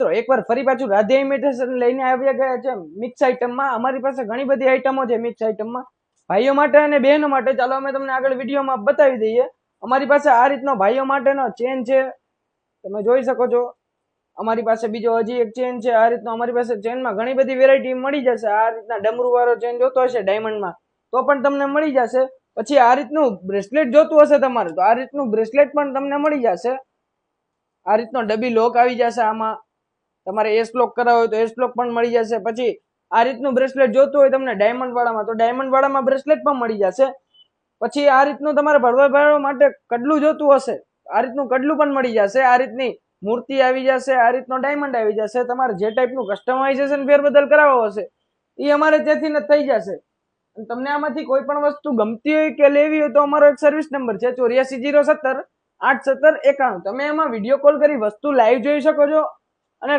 મિત્રો એકવાર ફરી પાછું રાધે ઇમિટેશન લઈને આવ્યા ગયા છે મિક્સ આઈટમમાં. અમારી પાસે ઘણી બધી આઈટમો છે મિક્સ આઈટમમાં, ભાઈઓ માટે અને બહેનો માટે. ચાલો અમે તમને આગળ વિડીયોમાં બતાવી દઈએ. અમારી પાસે આ રીતનો ભાઈઓ માટેનો ચેન છે, તમે જોઈ શકો છો. અમારી પાસે બીજો હજી એક ચેન છે આ રીતનો. અમારી પાસે ચેનમાં ઘણી બધી વેરાયટી મળી જશે. આ રીતના ડમરૂ વાળો ચેન જોતો હશે ડાયમંડમાં તો પણ તમને મળી જશે. પછી આ રીતનું બ્રેસલેટ જોતું હશે તમારે તો આ રીતનું બ્રેસલેટ પણ તમને મળી જશે. આ રીતનો ડબી લોક આવી જશે. આમાં તમારે એસ લોક કરાવવો હોય તો એસ લોક પણ મળી જશે. પછી આ રીતનું બ્રેસલેટ જોતું હોય તમને ડાયમંડ વાળામાં તો ડાયમંડ વાળામાં બ્રેસલેટ પણ મળી જશે. પછી આ રીતનું તમારે ભરવા માટે કડલું જોતું હશે આ રીતનું કડલું પણ મળી જશે. આ રીતની મૂર્તિ આવી જશે, આ રીતનો ડાયમંડ આવી જશે. તમારે જે ટાઈપનું કસ્ટમાઇઝેશન ફેરબદલ કરાવવો હશે એ અમારે ત્યાંથી જ થઈ જશે. તમને આમાંથી કોઈ પણ વસ્તુ ગમતી હોય કે લેવી હોય તો અમારો એક સર્વિસ નંબર છે 84 017 817 91. તમે એમાં વિડીયો કોલ કરી વસ્તુ લાઈવ જોઈ શકો છો